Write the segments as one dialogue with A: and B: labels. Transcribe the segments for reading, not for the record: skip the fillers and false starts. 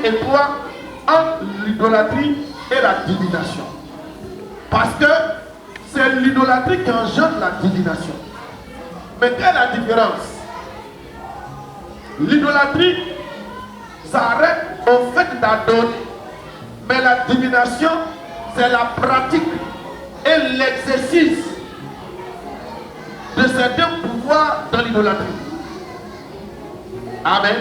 A: étroit entre l'idolâtrie et la divination. Parce que c'est l'idolâtrie qui engendre la divination. Mais quelle est la différence? L'idolâtrie s'arrête au fait d'adorer. Mais la divination, c'est la pratique et l'exercice de certains pouvoirs dans l'idolâtrie. Amen.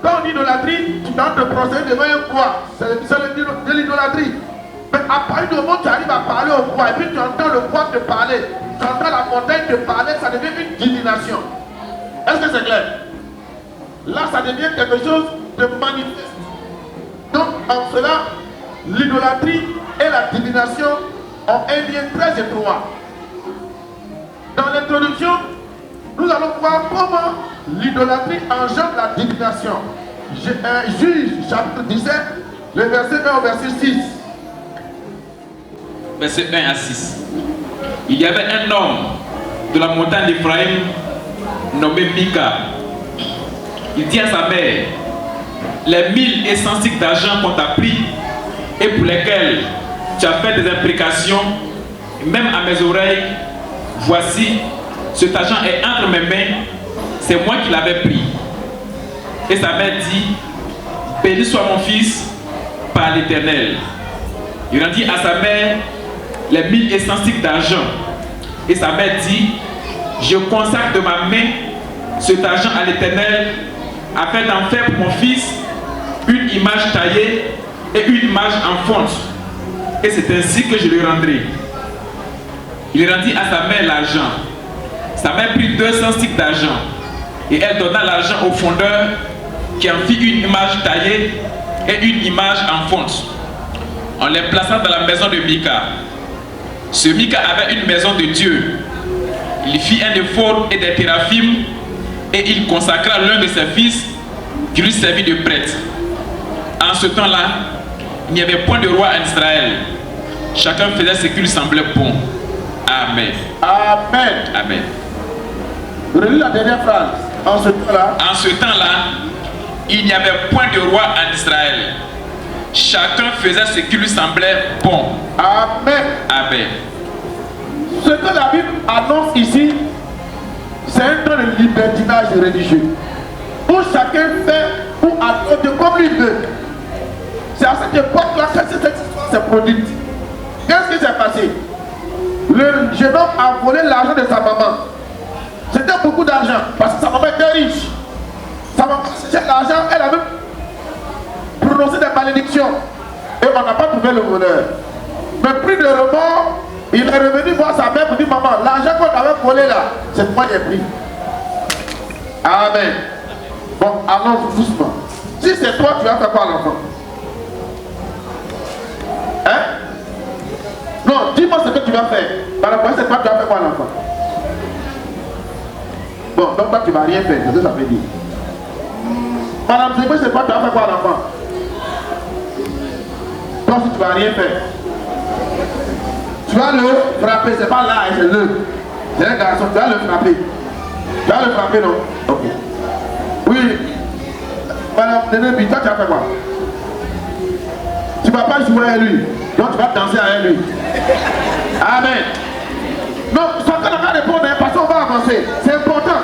A: Quand on dit idolâtrie, tu dois te procéder devant un roi. C'est de l'idolâtrie. Mais à partir du moment où tu arrives à parler au roi, et puis tu entends le roi te parler, tu entends la montagne te parler, ça devient une divination. Est-ce que c'est clair? Là, ça devient quelque chose de manifeste. Donc, en cela, l'idolâtrie et la divination ont un lien très étroit. Dans l'introduction, nous allons voir comment l'idolâtrie engendre la divination. Juge chapitre 17, le verset 1 au verset 6.
B: Verset 1 à 6. Il y avait un homme de la montagne d'Éphraïm nommé Mika. Il dit à sa mère: les 1000 et 100 cycles d'argent qu'on t'a pris et pour lesquels tu as fait des imprécations, même à mes oreilles, voici, cet argent est entre mes mains, c'est moi qui l'avais pris. Et sa mère dit: béni soit mon fils par l'Éternel. Il rendit à sa mère les 1000 et 100 cycles d'argent. Et sa mère dit: je consacre de ma main cet argent à l'Éternel, afin d'en faire pour mon fils une image taillée et une image en fonte. Et c'est ainsi que je lui rendrai. Il rendit à sa mère l'argent. Sa mère prit 200 cycles d'argent et elle donna l'argent au fondeur qui en fit une image taillée et une image en fonte, en les plaçant dans la maison de Mika. Ce Mika avait une maison de Dieu. Il fit un éphod et des téraphim et il consacra l'un de ses fils qui lui servit de prêtre. En ce temps-là, il n'y avait point de roi en Israël. Chacun faisait ce qui lui semblait bon. Amen.
A: Amen.
B: Amen.
A: Relis la dernière phrase. En ce temps-là.
B: En ce temps-là, il n'y avait point de roi en Israël. Chacun faisait ce qui lui semblait bon.
A: Amen.
B: Amen.
A: Ce que la Bible annonce ici, c'est un temps de libertinage religieux. Où chacun fait ou adopte comme il veut. C'est à cette époque-là que cette histoire s'est produite. Qu'est-ce qui s'est passé? Le jeune homme a volé l'argent de sa maman. C'était beaucoup d'argent parce que sa maman était riche. Sa maman cherchait l'argent, elle avait prononcé des malédictions. Et on n'a pas trouvé le voleur. Mais pris de remords, il est revenu voir sa mère pour dire: maman, l'argent qu'on avait volé là, c'est moi qui ai pris. Amen. Bon, allons doucement. Si c'est toi, tu vas faire quoi à l'enfant? Hein? Non, dis-moi ce que tu vas faire. Par rapport à c'est toi, tu vas faire quoi à l'enfant? Bon, donc toi, tu ne vas rien faire, c'est ce que ça veut dire. Madame, c'est quoi, tu vas faire quoi à l'enfant? Toi aussi, tu ne vas rien faire. Tu vas le frapper, c'est pas là, c'est le. C'est un garçon, tu vas le frapper. Tu vas le frapper, non? Ok. Oui. Madame Nénébi, toi, tu vas faire quoi? Tu ne vas pas jouer avec lui. Donc, tu vas danser avec lui. Amen. Non, chacun n'a pas répondre, parce qu'on va avancer. C'est important.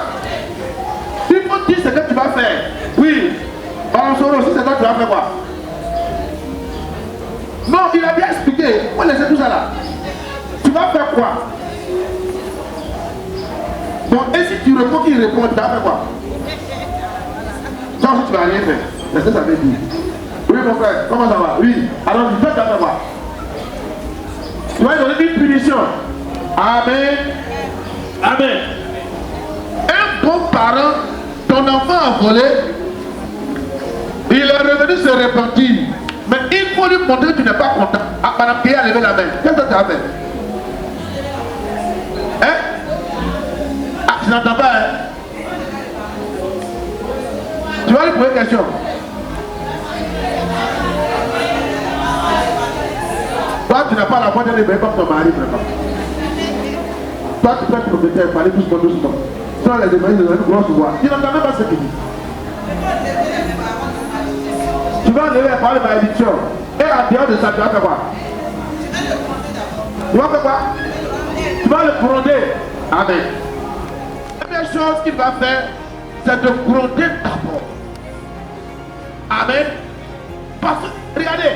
A: Il faut dire ce que tu vas faire. Oui. Balançons aussi, c'est toi, tu vas faire quoi? Non, il a bien expliqué. Pourquoi laisser tout ça là? Tu vas faire quoi? Bon, et si tu réponds qu'il répond, tu vas faire quoi? Ça aussi, tu vas rien faire. C'est ce que ça veut dire. Oui, mon frère, comment ça va? Oui. Alors, toi, tu vas faire quoi? Tu vas lui donner une punition. Amen. Amen. Un bon parent, ton enfant a volé, il est revenu se repentir. Mais il faut lui montrer que tu n'es pas content. Ah, madame qui a levé la main. Qu'est-ce que tu as fait? Hein? Ah, tu n'entends pas, hein? Tu vas lui poser une question. Toi, tu n'as pas la voix d'un éveil comme ton mari, vraiment. Toi, tu peux être propriétaire, parler doucement. Toi, les éveils, ils ont une grosse voix. Tu n'entends même pas ce qu'il dit. Tu vas enlever la parole de malédiction. Et en dehors de ça, tu vas faire quoi? Tu vas faire quoi? Tu vas le gronder. Amen. La première chose qu'il va faire, c'est de gronder d'abord. Amen. Parce que, regardez,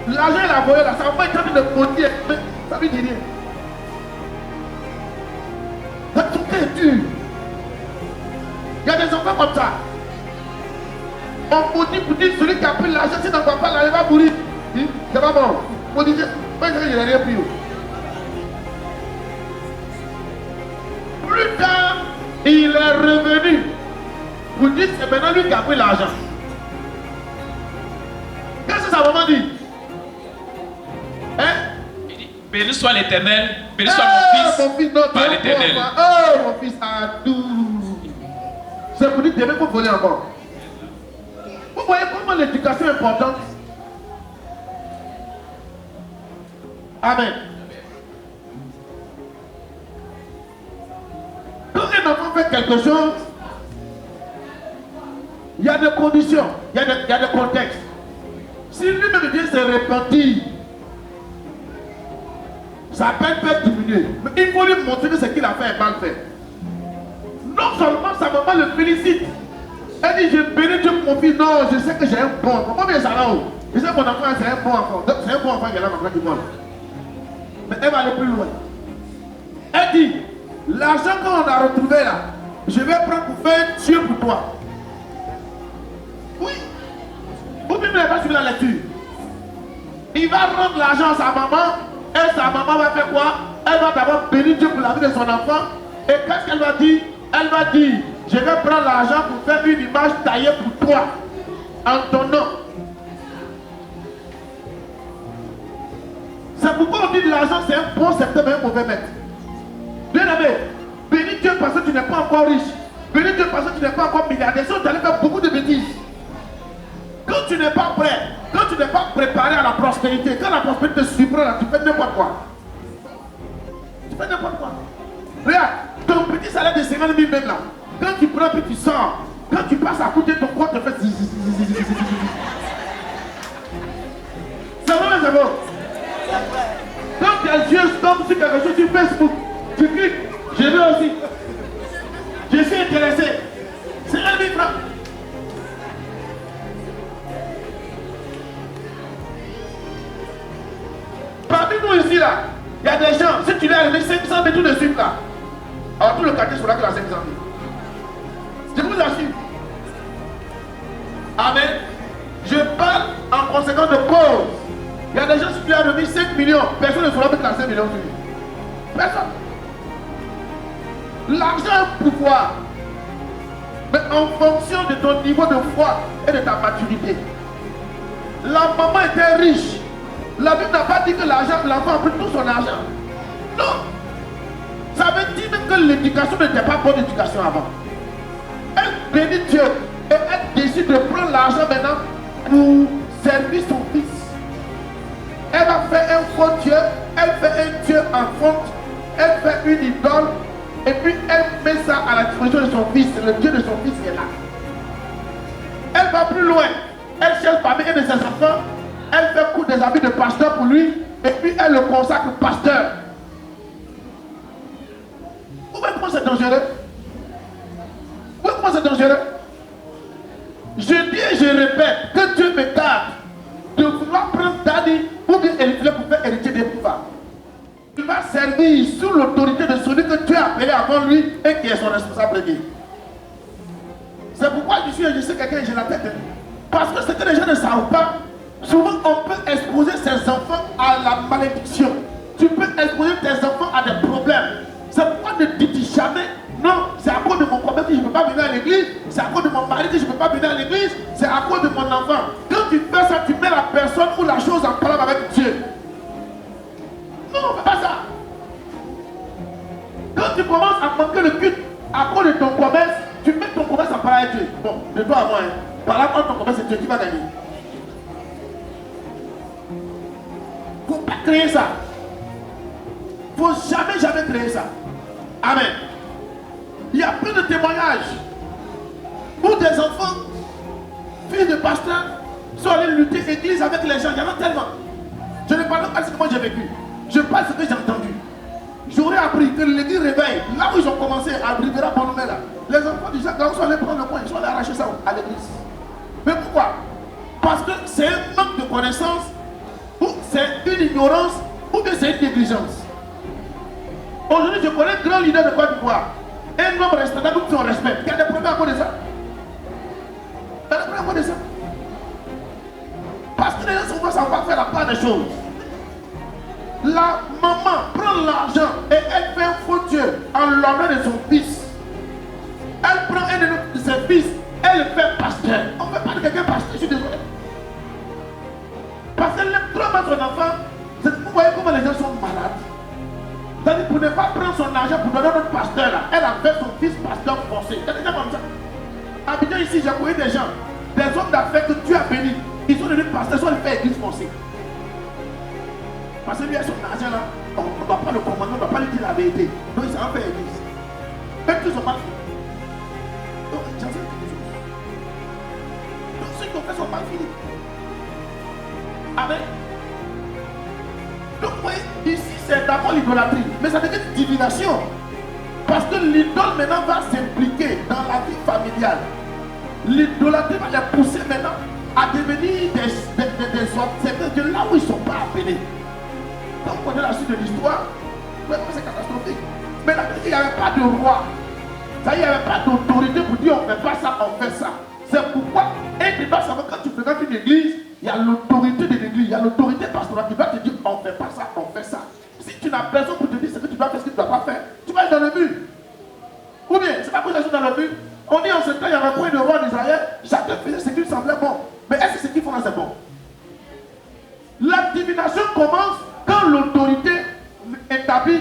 A: l'argent il a volé là, ça va pas être en train de gronder. Ça veut dire rien. Tout est dur. Il y a des enfants comme ça. On maudit pour dire celui qui a pris l'argent, s'il n'en voit pas là, il va mourir. C'est pas bon. On dit, moi je n'ai rien pris. Plus tard, il est revenu pour dire c'est maintenant lui qui a pris l'argent. Qu'est-ce que sa maman dit? Hein?
B: Il dit, béni soit l'Éternel, béni soit mon fils
A: non,
B: par l'Éternel.
A: Oh mon fils, Adou. C'est pour dire demain pour voler encore. Vous voyez comment l'éducation est importante? Amen. Quand un enfant fait quelque chose, il y a des conditions, il y a des contextes. Si lui-même vient se repentir, sa peine peut diminuer. Mais il faut lui montrer que ce qu'il a fait est mal fait. Non seulement sa maman le félicite, elle dit je bénis Dieu pour mon fils. Non, je sais que j'ai un bon enfant. Combien ça là-haut? Je sais que mon enfant c'est un bon enfant. C'est un bon enfant qui est là maintenant qui vole. Mais elle va aller plus loin. Elle dit l'argent qu'on a retrouvé là, je vais prendre pour faire Dieu pour toi. Oui. Vous ne n'avez pas suivi la lecture. Il va rendre l'argent à sa maman. Et sa maman va faire quoi? Elle va d'abord bénir Dieu pour la vie de son enfant. Et qu'est-ce qu'elle va dire? Elle va dire je vais prendre l'argent pour faire une image taillée pour toi. En ton nom. C'est pourquoi on dit que l'argent c'est un bon secteur mais un mauvais maître. Bien aimé, bénis Dieu parce que tu n'es pas encore riche. Bénis Dieu parce que tu n'es pas encore milliardaire. Sinon tu allais faire beaucoup de bêtises. Quand tu n'es pas prêt, quand tu n'es pas préparé à la prospérité, quand la prospérité te surprend là, tu fais n'importe quoi. Tu fais n'importe quoi. Regarde, ton petit salaire de 50 000 même là, quand tu prends puis tu sors, quand tu passes à côté de ton corps, tu fais c'est vrai, c'est bon. Quand tes yeux tombent sur quelque chose sur Facebook, tu cliques, je veux aussi. Je suis intéressé. C'est 1 000 francs. Parmi nous ici là, il y a des gens, si tu leur as donné 500 000 tout de suite là, alors tout le quartier sera que la 500 000. Je vous assure. Amen. Je parle en conséquence de cause. Il y a des gens, si tu as remis 5 millions, personne ne saura mettre la 5 millions sur lui. Personne. L'argent est un pouvoir. Mais en fonction de ton niveau de foi et de ta maturité. La maman était riche. La Bible n'a pas dit que l'enfant a pris tout son argent. Non. Ça veut dire même que l'éducation n'était pas bonne éducation avant. Elle bénit Dieu et elle décide de prendre l'argent maintenant pour servir son fils. Elle va faire un faux Dieu, elle fait un Dieu en fonte, elle fait une idole et puis elle met ça à la disposition de son fils. Le Dieu de son fils est là. Elle va plus loin. Elle cherche parmi un de ses enfants. Elle fait coudre des habits de pasteur pour lui et puis elle le consacre pasteur. Vous voyez comment c'est dangereux? Vous voyez comment c'est dangereux? Je dis et je répète que Dieu me garde de vouloir prendre Dani ou bien héritier pour faire héritier des pouvoirs. Il va servir sous l'autorité de celui que Dieu a appelé avant lui et qui est son responsable. C'est pourquoi je sais quelqu'un et j'ai la tête. Parce que ce que les gens ne savent pas, souvent on peut exposer ses enfants à la malédiction. Tu peux exposer tes enfants à des problèmes. C'est pourquoi ne dis jamais non, c'est à cause de mon problème que je ne peux pas venir à l'église, c'est à cause de mon mari que je ne peux pas venir à l'église, c'est à cause de mon enfant. Quand tu fais ça, tu mets la personne ou la chose en problème avec Dieu. Non, on ne fait pas ça. Quand tu commences à manquer le culte à cause de ton commerce, tu mets ton commerce en parallèle avec Dieu. Bon, de toi à moi, par là, quand ton commerce, c'est Dieu qui va gagner. Il ne faut pas créer ça. Il ne faut jamais créer ça. Amen. Il y a plein de témoignages où des enfants, filles de pasteurs, sont allés lutter église avec les gens. Il y en a tellement. Je ne parle pas de ce que moi j'ai vécu. Je parle de ce que j'ai entendu. J'aurais appris que l'église réveille, là où ils ont commencé à Rivera Bonomé là, les enfants du Jacques sont allés prendre le coin, ils sont allés arracher ça à l'église. Mais pourquoi? Parce que c'est un manque de connaissance, ou c'est une ignorance, ou bien c'est une négligence. Aujourd'hui, je connais un grand leader de Côte d'Ivoire, un homme respectable qui on respecte. Il y a des problèmes à cause de ça. Il y a des problèmes à cause de ça. Parce que les gens souvent ne savent pas faire la part des choses. La maman prend l'argent et elle fait un faux Dieu en l'honneur de son fils. Elle prend un de ses fils, elle le fait pasteur. On ne fait pas de quelqu'un pasteur, je suis désolé. Parce qu'elle aime trop mettre son enfant. Vous voyez comment les gens sont malades. C'est-à-dire pour ne pas prendre son argent pour donner notre pasteur là, elle a fait son fils pasteur forcé. Il y a des gens comme ça. Habitant ici, j'ai connu des gens, des hommes d'affaires que Dieu a bénis. Ils sont devenus pasteurs, ils sont allés faire église forcée. Parce que lui a son argent là, on ne doit pas le commander, on ne doit pas lui dire la vérité. Donc il s'en fait église. Même qu'ils sont mal finis. Donc j'en sais quelque chose. Donc ceux qui ont fait sont mal finis. Amen. Donc vous voyez, ici c'est d'abord l'idolâtrie, mais ça devient une divination. Parce que l'idole maintenant va s'impliquer dans la vie familiale. L'idolâtrie va les pousser maintenant à devenir des obsédés de là où ils ne sont pas appelés. Quand on connaît la suite de l'histoire, c'est catastrophique. Mais là, il n'y avait pas de roi. Ça, il n'y avait pas d'autorité pour dire on ne fait pas ça, on fait ça. C'est pourquoi, et tu dois savoir, quand tu fréquentes une église, il y a l'autorité de l'église, il y a l'autorité pastorale qui va te dire on ne fait pas ça, on fait ça. Si tu n'as personne pour te dire ce que tu dois faire, ce que tu ne dois pas faire, tu vas être dans le mur. Ou bien, c'est pas pour les gens dans le mur. On dit en ce temps, il y avait un point de roi d'Israël, chacun faisait ce qui lui semblait bon. Mais est-ce que ce qu'ils font là, c'est bon? La divination commence quand l'autorité établie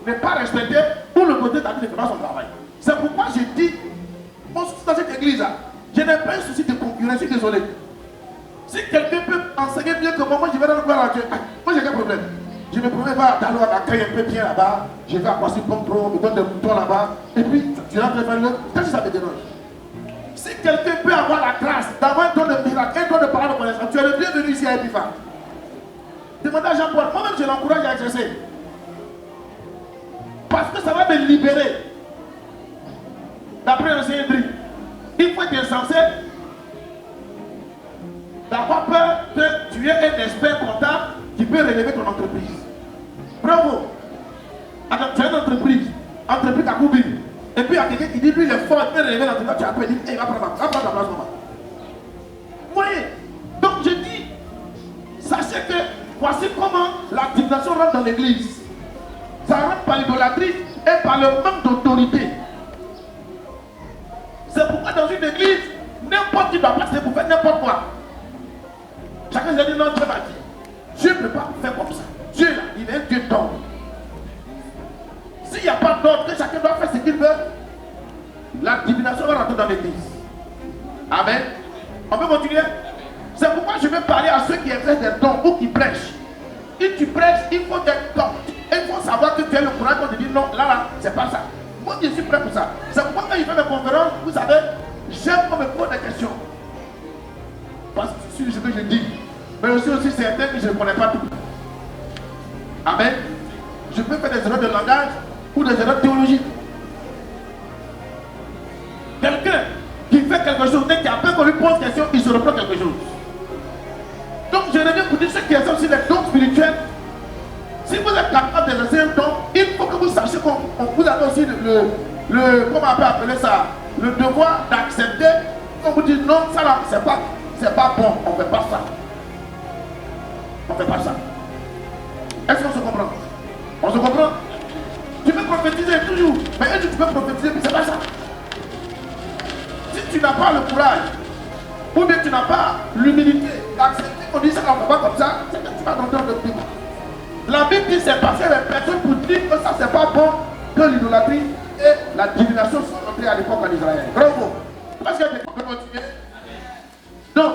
A: n'est pas respectée ou l'autorité établie ne fait pas son travail. C'est pourquoi j'ai dit, mon souci dans cette église-là, je n'ai pas un souci de concurrence, je suis désolé. Si quelqu'un peut enseigner mieux que moi, je vais dans le gloire à Dieu. Moi, j'ai quel problème? Je me promets pas d'aller à l'accueil un peu bien là-bas, je vais à Kwasi Pompro, me donne des moutons là-bas, et puis tu rentres faire le. Qu'est-ce que ça me dérange? Si quelqu'un peut avoir la grâce d'avoir un don de miracle, un don de parole de connaissance, tu es le bienvenu ici à Epifa. Demandez à Jean-Paul, moi-même je l'encourage à exercer. Parce que ça va me libérer. D'après l'ancien Edry, il faut être insensé d'avoir peur que tu es un expert comptable qui peut relever ton entreprise. Bravo. Alors, tu as une entreprise à Koubi. Et puis il y a quelqu'un qui dit lui il est fort, il peut relever l'entreprise. Tu as appelé, il va prendre la place. Vous voyez? Donc je dis, sachez que voici comment la divination rentre dans l'église. Ça rentre par l'idolâtrie et par le manque d'autorité. C'est pourquoi dans une église, n'importe qui va passer pour faire n'importe quoi. Chacun s'est dit non, Dieu va dire. Dieu ne peut pas faire comme ça. Dieu là, il est un Dieu d'ordre. S'il n'y a pas d'ordre, que chacun doit faire ce qu'il veut, la divination va rentrer dans l'église. Amen. On peut continuer? C'est pourquoi je vais parler à ceux qui exercent des dons ou qui prêchent. Si tu prêches, il faut des dons. Il faut savoir que tu as le courage quand tu dis non, là, c'est pas ça. Moi, je suis prêt pour ça. C'est pourquoi quand il fait mes conférences, vous savez, j'aime qu'on me pose des questions. Parce que c'est ce que je dis. Mais je suis aussi certain que je ne connais pas tout. Amen. Je peux faire des erreurs de langage ou des erreurs théologiques. Quelqu'un qui fait quelque chose, dès qu'après qu'on lui pose question, il se reprend quelque chose. Donc je reviens pour dire ceux qui sont aussi les dons spirituels. Si vous êtes capable d'exercer un don, il faut que vous sachiez qu'on vous avez aussi comment on peut appeler ça, le devoir d'accepter. On vous dit non, ça là, c'est pas bon, on ne fait pas ça. On ne fait pas ça. Est-ce qu'on se comprend? On se comprend? Tu peux prophétiser toujours, mais un jour tu peux prophétiser, mais c'est pas ça. Si tu n'as pas le courage, ou bien tu n'as pas l'humilité d'accepter qu'on dit ça, on ne fait pas comme ça, c'est que tu vas rentrer dans le Bible. La Bible dit c'est parce que les personnes pour dire que ça c'est pas bon, que l'idolâtrie et la divination sont entrées à l'époque en Israël. Bravo. Parce que tu peux continuer. Donc,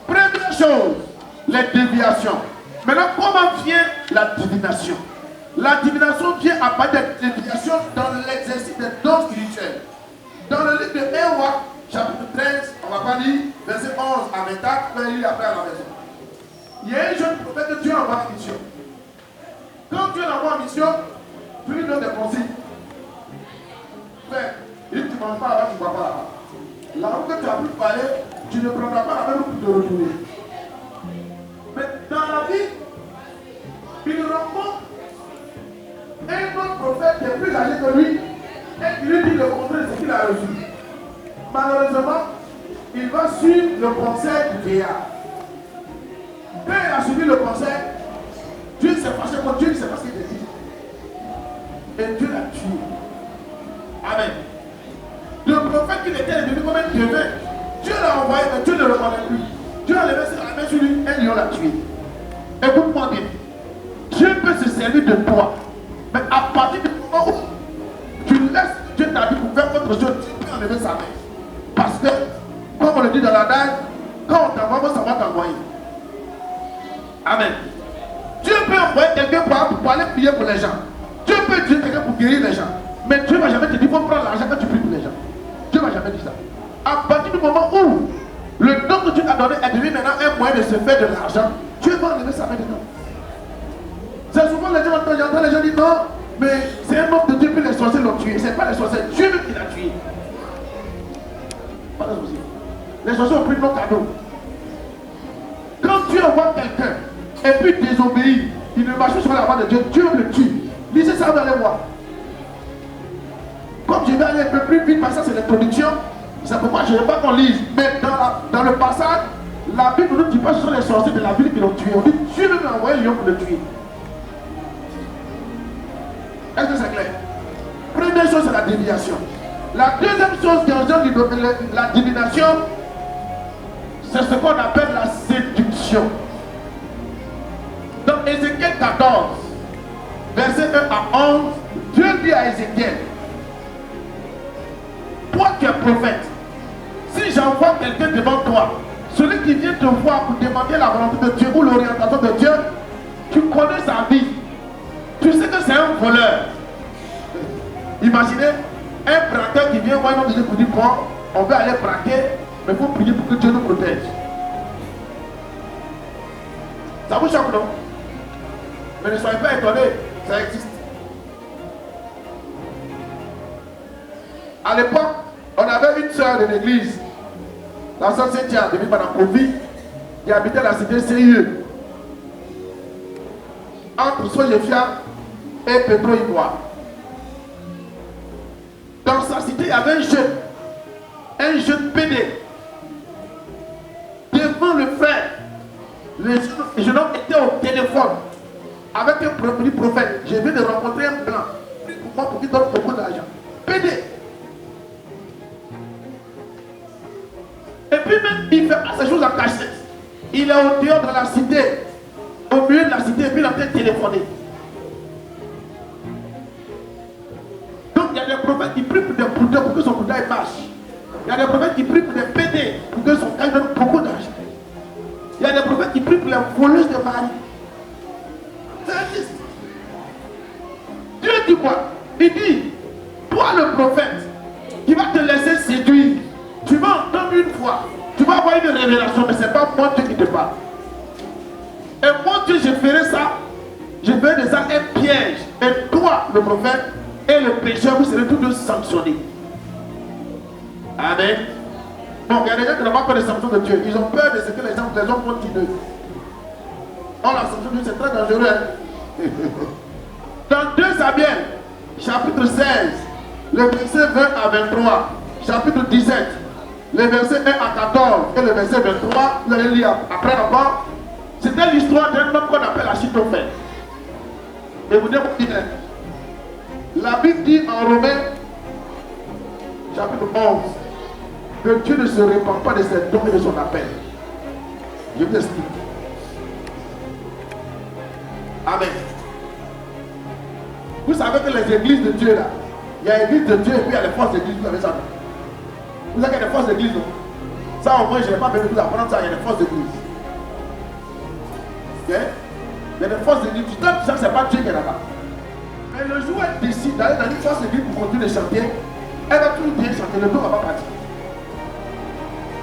A: première chose, les déviations. Maintenant, comment vient la divination? La divination vient à partir des déviations dans l'exercice des dons spirituels. Dans le livre de 1 Roi, chapitre 13, on va pas lire, verset 11 à 24, on va lire après à la maison. Il y a un jeune prophète que Dieu envoie en mission. Quand Dieu l'envoie en mission, tu lui donnes des consignes. Frère, il dit tu ne manges pas là-bas, tu ne bois pas là-bas. La route que tu as pu parler, tu ne prendras pas la même route pour te retourner. Mais dans la vie, il rencontre un autre prophète qui est plus âgé que lui et qui lui dit le contraire de ce qu'il a reçu. Malheureusement, il va suivre le conseil du vieillard. Quand il a suivi le conseil, Dieu s'est fâché contre Dieu, il ne sait pas ce qu'il a dit. Et Dieu l'a tué. Amen. Le prophète qui était devenu comme un devin, Dieu l'a envoyé, mais Dieu ne le connaît plus. Dieu a levé la main sur lui, un lion l'a tué. Écoute-moi bien. Dieu peut se servir de toi. Mais à partir du moment où tu laisses Dieu t'habiller pour faire autre chose, tu peux enlever sa main. Parce que, comme on le dit dans la Bible, quand on t'envoie, ça va t'envoyer. Amen. Dieu peut envoyer quelqu'un pour aller prier pour les gens. Dieu peut dire quelqu'un pour guérir les gens. Mais Dieu ne va jamais te dire qu'il faut prendre l'argent quand tu pries pour les gens. Dieu ne va jamais dire ça. À partir du moment où le don que Dieu t'a donné est devenu maintenant un moyen de se faire de l'argent, Dieu va enlever sa main dedans. C'est souvent les gens j'entends les gens dire non, mais c'est un homme de Dieu que les sorciers l'ont tué. Ce n'est pas les sorciers, Dieu même qui l'a tué. Pas les sorciers. Les sorciers ont pris nos cadeaux. Quand Dieu envoie quelqu'un et puis désobéit, il ne marche pas sur la voie de Dieu, Dieu le tue. Lisez ça, vous allez voir. Comme je vais aller un peu plus vite, parce que ça c'est l'introduction, c'est pourquoi je ne veux pas qu'on lise. Mais dans le passage, la Bible ne dit pas que ce sont les sorciers de la ville qui l'ont tué. On dit Dieu même a envoyé le lion pour le tuer. Est-ce que c'est clair? Première chose, c'est la divination. La deuxième chose qui engendre la divination, c'est ce qu'on appelle la séduction. Dans Ézéchiel 14, verset 1 à 11, Dieu dit à Ézéchiel, toi qui es prophète, si j'envoie quelqu'un devant toi, celui qui vient te voir pour demander la volonté de Dieu ou l'orientation de Dieu, tu connais sa vie. Tu sais que c'est un voleur. Imaginez un braqueur qui vient voir notre Dieu pour dire bon, on veut aller braquer, mais il faut prier pour que Dieu nous protège. Ça vous choque, non? Mais ne soyez pas étonnés, ça existe. À l'époque, on avait une soeur de l'église, la soeur Cynthia, depuis pendant Covid, qui habitait la cité CIE. Entre Sojefia et Petro Ivoire. Dans sa cité, il y avait un jeune PD. Devant le frère, le jeune homme était au téléphone avec un premier prophète. Je viens de rencontrer un blanc pour moi pour qu'il donne beaucoup d'argent. PD. Et puis même, il fait pas ces choses en cachette. Il est au dehors de la cité, au milieu de la cité, et puis il est en train de téléphoner. Donc il y a des prophètes qui prient pour des boudins pour que son boudin marche. Il y a des prophètes qui prient pour des PD pour que son cas donne beaucoup d'argent. Il y a des prophètes qui prient pour les voleuses de mari. Ça existe. Dieu dit quoi? Il dit, toi le prophète, qui va te laisser séduire, tu vas entendre une fois, tu vas avoir une révélation, mais ce n'est pas moi Dieu qui te parle. Et moi Dieu, je ferai ça, je ferai de ça un piège. Et toi, le prophète, et le pécheur, vous serez tous deux sanctionnés. Amen. Donc il y a des gens qui n'ont pas peur des sanctions de Dieu. Ils ont peur de ce que les hommes font d'eux. Or la sanction de Dieu, c'est très dangereux. Hein? Dans 2 Samuel, chapitre 16, le verset 20 à 23, chapitre 17, le verset 1 à 14 et le verset 23, vous allez lire après encore. C'était l'histoire d'un homme qu'on appelle Achitophel. Et vous devez dire, la Bible dit en Romains, chapitre 11, que Dieu ne se répand pas de ses dons et de son appel. Je vous explique. Amen. Vous savez que les églises de Dieu là, il y a l'église de Dieu et puis il y a les forces d'église, vous savez ça. Vous savez qu'il y a des forces d'église, non? Ça au moins je n'ai pas besoin de vous apprendre ça, il y a des forces d'église. Ok? Il y a des forces d'église, tu sais que ce n'est pas Dieu qui est là-bas. Mais le jour où elle décide d'aller dans une force d'église pour continuer de chanter, elle va toujours bien chanter, le dos ne va pas partir.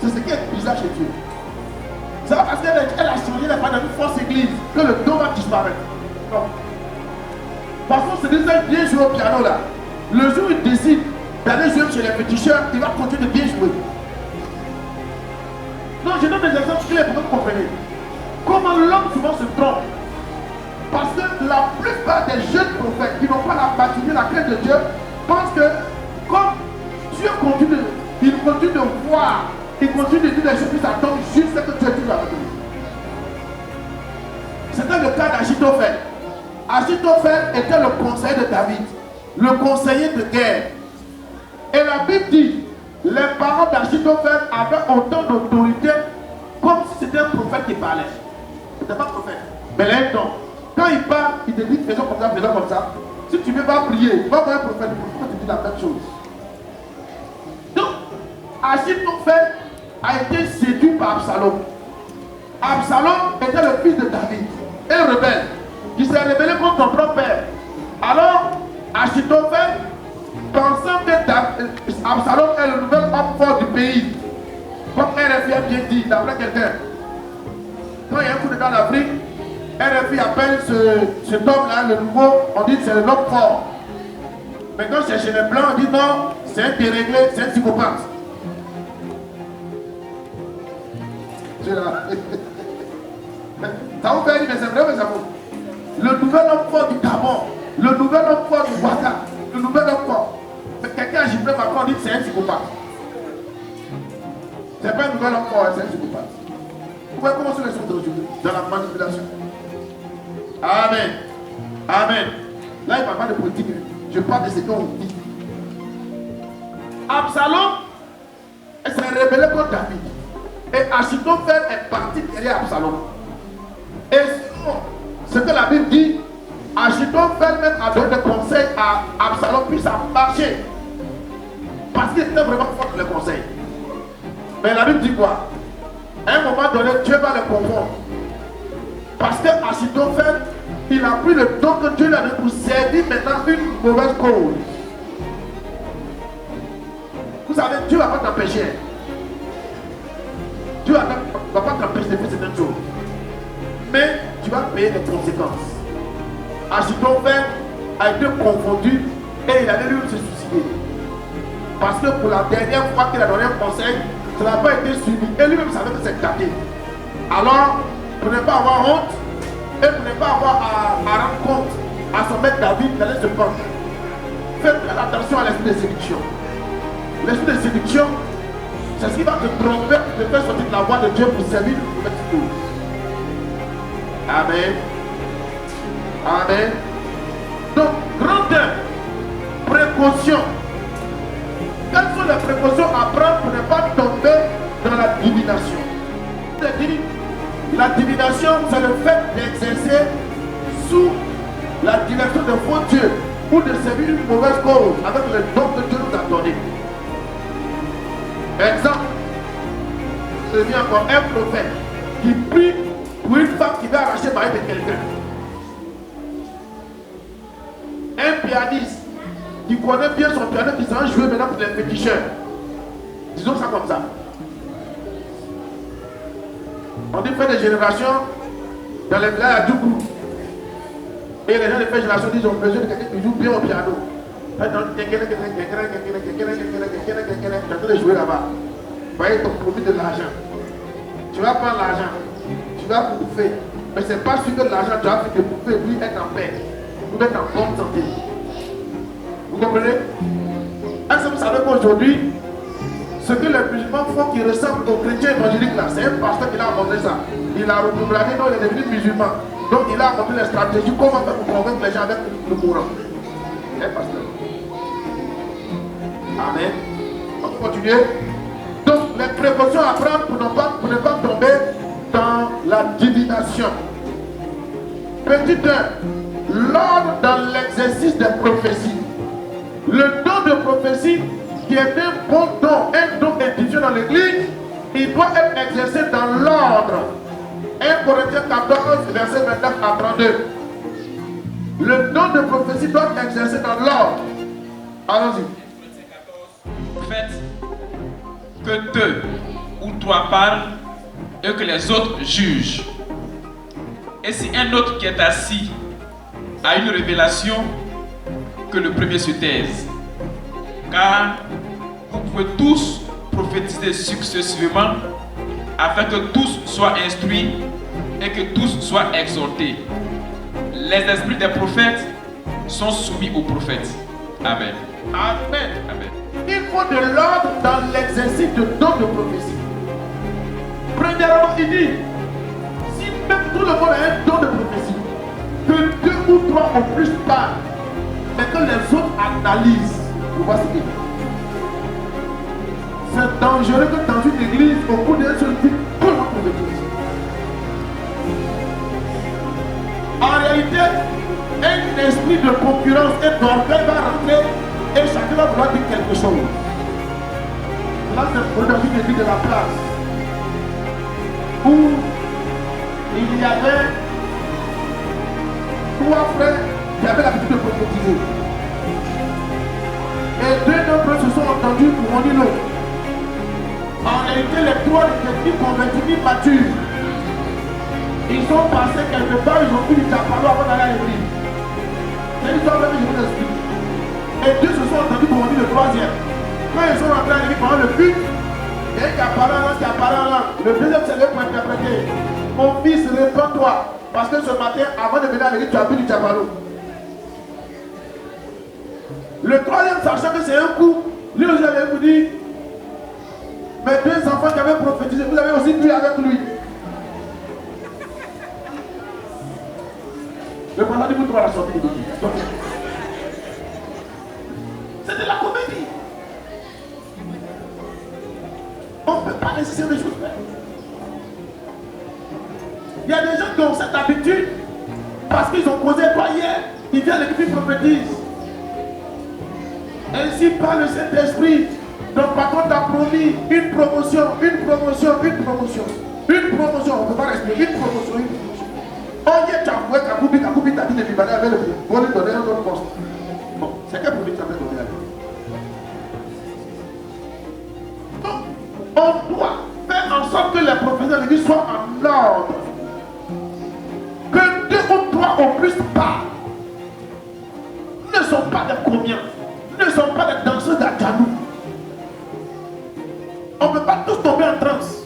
A: C'est ce qui est bizarre chez Dieu. C'est pas parce qu'elle a changé la part dans une fausse église que le don va disparaître. Non. Parfois, c'est des gens bien jouer au piano là. Le jour où il décide d'aller jouer chez les féticheurs, il va continuer de bien jouer. Non, je donne des exemples clairs pour que vous compreniez. Comment l'homme souvent se trompe. Parce que la plupart des jeunes prophètes qui n'ont pas la maturité, la crainte de Dieu, pensent que comme Dieu continue, il continue de voir, il continue de dire des choses qui s'attendent juste ce que Dieu dit avec lui. C'était le cas d'Achitophel. Achitophel était le conseiller de David, le conseiller de guerre. Et la Bible dit, les parents d'Achitophel avaient autant d'autorité comme si c'était un prophète qui parlait. Ce n'était pas un prophète, mais là, quand il parle, il te dit faisons comme ça, faisons comme ça. Si tu ne veux pas prier, tu vas voir un prophète, le prophète te dit la même chose. Donc, Achitophel a été séduit par Absalom. Absalom était le fils de David, un rebelle qui s'est rebellé contre son propre père. Alors, Achitophel, pensant que Absalom est le nouvel homme fort du pays, comme RFI a bien dit, d'après quelqu'un, quand il y a un coup d'État en Afrique, RFI appelle cet homme-là, le nouveau, on dit que c'est le homme fort. Maintenant, c'est chez les blancs, on dit non, c'est un déréglé, c'est un psychopathe. C'est là. Ça vous fait rire, mais c'est vrai, mais ça vous. Le nouvel homme fort du Gabon, le nouvel homme fort du Ouattara, le nouvel homme fort. Mais quelqu'un a giflé Macron, dit que c'est un psychopathe. C'est pas un nouvel homme fort, c'est un psychopathe. Vous voyez comment sont les choses aujourd'hui, dans la manipulation. Amen. Amen. Là, il ne parle pas de politique. Je parle de ce qu'on dit. Absalom s'est rebellé contre David. Et Achitophel est parti derrière Absalom. Et ce que la Bible dit, Achitophel même a donné des conseils à Absalom, puis ça a marché. Parce qu'il était vraiment fort dans les conseils. Mais la Bible dit quoi? À un moment donné, Dieu va le confondre. Parce que Achitophel, il a pris le don que Dieu lui a donné pour servir maintenant une mauvaise cause. Vous savez, Dieu ne va pas t'empêcher. Dieu ne va pas t'empêcher de faire certaines choses. Mais tu vas payer les conséquences. Achitophel a été confondu et il allait lui se suicider. Parce que pour la dernière fois qu'il a donné un conseil, ça n'a pas été suivi. Et lui-même savait que c'est gâté. Alors, pour ne pas avoir honte, et pour ne pas avoir à rendre compte à son maître David d'aller se prendre. Faites très attention à l'esprit de séduction. L'esprit de séduction, c'est ce qui va te tromper, te faire sortir de la voie de Dieu pour servir une nouvelle chose. Amen. Amen. Donc, grand 1, précaution. Quelles sont les précautions à prendre pour ne pas tomber dans la divination? La divination, c'est le fait d'exercer sous la direction de faux dieux ou de servir une mauvaise cause avec le don que Dieu nous a donné. Exemple, je dis encore un prophète qui prie pour une femme qui va arracher le mari de quelqu'un. Un pianiste qui connaît bien son piano, qui s'en joue maintenant pour les féticheurs. Disons ça comme ça. On dit faire des générations dans les villages à Djougou. Et les gens de faire génération disent on a besoin de quelqu'un qui joue bien au piano. Tu es en train de jouer là-bas. Vous voyez, ton profit de l'argent. Tu vas prendre l'argent. Tu vas bouffer. Mais ce n'est pas sûr que l'argent tu vas faire de bouffer et puis être en paix. Ou être en bonne santé. Vous comprenez? Est-ce que vous savez qu'aujourd'hui, ce que les musulmans font qui ressemble aux chrétiens évangéliques là, c'est un pasteur qui a montré ça. Il a reprogramé, donc il est devenu musulman. Donc il a montré les stratégies, comment faire pour convaincre les gens avec le Coran. Un pasteur. Amen. On va continuer. Donc les précautions à prendre pour ne pas tomber dans la divination. Petit 1, l'ordre dans l'exercice des prophéties. Le don de prophétie qui est un bon don, un don édifié dans l'église, il doit être exercé dans l'ordre. 1 Corinthiens 14, verset 29 à 32. Le don de prophétie doit être exercé dans l'ordre. Allons-y.
B: Faites que 2 ou 3 parlent, et que les autres jugent. Et si un autre qui est assis a une révélation, que le premier se taise. Car vous pouvez tous prophétiser successivement afin que tous soient instruits et que tous soient exhortés. Les esprits des prophètes sont soumis aux prophètes. Amen.
A: Amen.
B: Amen.
A: Il faut de l'ordre dans l'exercice de don de prophétie. Premièrement, il dit, si même tout le monde a un don de prophétie, que 2 ou 3 ou plus parlent, mais que les autres analysent. Vous voyez ce qu'il dit. C'est dangereux que dans une église, au cours d'un seul but, tout le monde prophétise. En réalité, un esprit de concurrence et d'orgueil va rentrer et chacun va vouloir dire quelque chose. Là, c'est dans une église de la place où il y avait 3 frères qui avaient l'habitude de prophétiser. Et 2 d'entre eux se sont entendus pour en dire l'autre. En réalité, les 3 n'étaient ni convaincus ni matures. Ils sont passés quelque part, ils ont pris du tapalo avant d'aller à l'église. C'est l'histoire même que je vous explique. Et 2 se sont entendus pour en dire le 3e. Quand ils sont rentrés à l'église pendant le but, il y a un qui apparaît là, qui apparaît là. Le deuxième s'est levé pour interpréter. Mon fils, réponds-toi. Parce que ce matin, avant de venir à l'église, tu as pris du tapalo. Le 3e, sachant que c'est un coup, lui aussi avait vous dit, mes 2 enfants qui avaient prophétisé, vous avez aussi bu avec lui. Le pendant dit, vous trouvez la sortie de l'autre. C'est de la comédie. On ne peut pas résister des choses. Il y a des gens qui ont cette habitude, parce qu'ils ont causé toi hier, ils viennent à l'église et prophétisent. Ainsi parle le Saint-Esprit. Donc patron t'a promis une promotion, une promotion, une promotion. Une promotion, on ne peut pas respirer, une promotion, une promotion. Oh, il y a Kakoubi, t'as dit de Libanais avec le prix. Pour lui donner un autre poste. Bon, c'est quel produit que tu as donné à lui? Donc, on doit faire en sorte que les professeurs de l'église soient en ordre. Que 2 ou 3 au plus pas ne sont pas des combien, ne sont pas des danseurs d'Adjanou. On ne peut pas tous tomber en transe.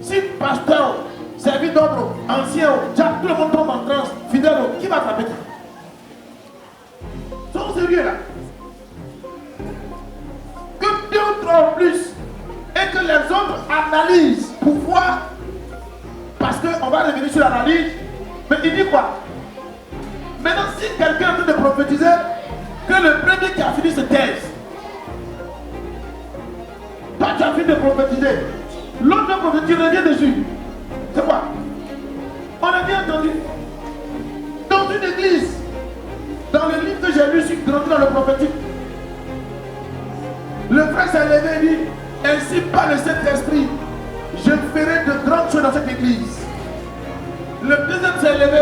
A: Si pasteur, servi d'ordre, ancien, tout le monde tombe en transe, fidèle, qui va frapper? Sont sérieux là. Que 2 ou 3 en plus et que les autres analysent pour voir. Parce qu'on va revenir sur l'analyse. Mais il dit quoi? Maintenant, si quelqu'un est en train de prophétiser, que le premier qui a fini se taise. Toi, tu as fini de prophétiser. L'autre de prophétiser, tu reviens dessus. C'est quoi? On a bien entendu. Dans une église, dans le livre que j'ai lu sur Grandi dans le prophétique, le frère s'est levé et dit, ainsi par le Saint-Esprit, je ferai de grandes choses dans cette église. Le deuxième s'est levé,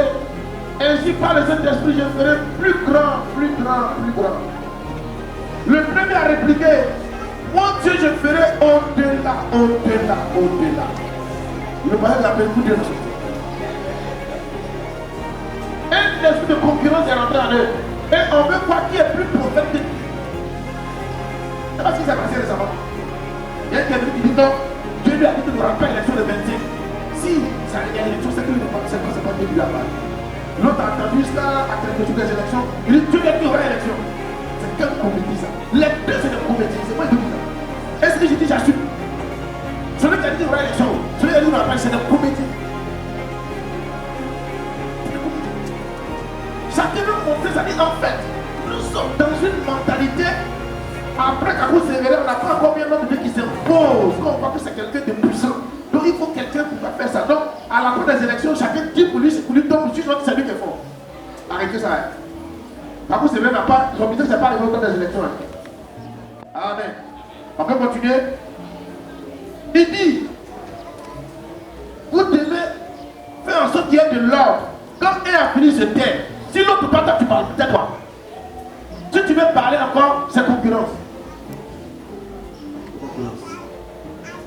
A: ainsi par le Saint-Esprit, je ferai plus grand, plus grand, plus grand. Le premier a répliqué, mon Dieu, je ferai au-delà, au-delà, au-delà. Le voyage l'appelle coup de Dieu. Un esprit de concurrence est rentré en eux. Et on veut voir qui est plus prophète. C'est pas ce qui s'est passé récemment. Il y a quelqu'un qui dit non, Dieu lui a dit qu'il ne aura pas l'élection de 25. Si ça y a l'élection, c'est que le c'est pas Dieu lui a parlé. L'autre a entendu ça à quelque chose des élections. Il dit Dieu lui a dit qu'il y aura l'élection. C'est quelle comédie ça? Les deux c'est des comédies, c'est moi qui dis ça. Est-ce que j'ai dit j'assume? Celui qui a dit qu'il y aura l'élection, celui qui a dit qu'il n'y aura pas, c'est des comédies. Chacun veut montrer ça. En fait, nous sommes dans une mentalité. Après Kakou s'est révélé, on n'a pas encore bien l'homme qui s'impose. Quand on voit que c'est quelqu'un de puissant. Donc il faut quelqu'un qui va faire ça. Donc à la fin des élections, chacun dit pour lui, c'est pour lui, donc je c'est lui qui est fort. Arrêtez ça. Kakou s'est révélé, n'a pas, son ministre n'est pas arrivé au temps des élections. Amen. On peut continuer. Il dit, vous devez faire en sorte qu'il y ait de l'ordre. Quand un a fini se taire, si l'autre parle, tu parles, tais-toi. Si tu veux parler encore, c'est concurrence.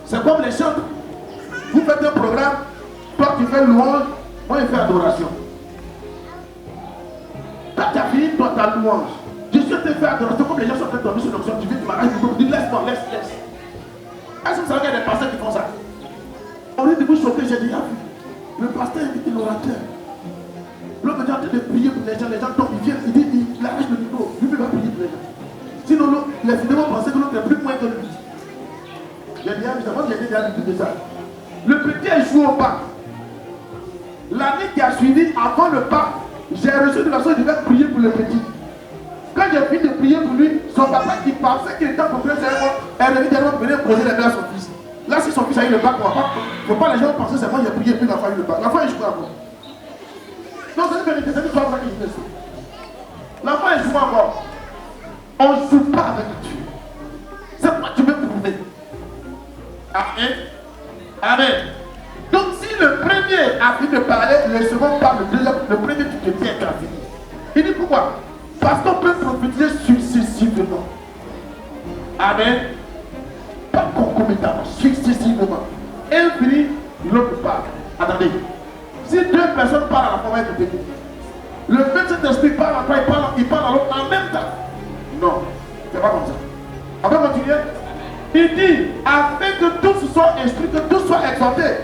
A: C'est comme les chantres. programme, toi tu fais louange, moi je fais adoration. Quand tu as fini toi ta louange, je suis en train de faire adoration comme les gens sont en train de dormir sur l'option, tu viens, tu m'arrêtes, tu dis laisse-moi, laisse. Est-ce que vous savez qu'il y a des pasteurs qui font ça? Au lieu de vous choquer, j'ai dit, le pasteur invite l'orateur. L'homme est en train de prier pour les gens tombent, il vient, il dit, il arrache le micro, lui va prier pour les gens. Sinon, les fidèles pensaient que l'autre est plus moins que lui. J'ai dit, justement, j'ai déjà dit ça. Le petit a joué au parc. L'année qui a suivi, avant le parc, j'ai reçu de la sorte, je vais prier pour le petit. Quand j'ai fini de prier pour lui, son papa qui pensait qu'il était en complet, est revenu derrière venir poser les mains à son fils. Là, si son fils a eu le bac, il ne faut pas les gens penser, c'est moi qui ai prié, puis l'enfant a eu le bac. L'enfant est joué encore. Non, c'est une vérité, c'est une histoire qui se passe. L'enfant est joué encore. On ne joue pas avec Dieu. C'est quoi tu veux prouver? Amen. Amen. Donc si le premier a fini de parler, le second parle, le premier tu te tiens qu'à fini. Il dit pourquoi? Parce qu'on peut prophétiser successivement. Amen. Pas concomitamment, successivement. Un finit, l'autre parle. Attendez. Si deux personnes parlent à la fois, être béni. Le même Saint-Esprit parle à toi, il parle à l'autre en même temps. Non, c'est pas comme ça. On va continuer. Il dit, afin que tous soient instruits, que tous soient exhortés.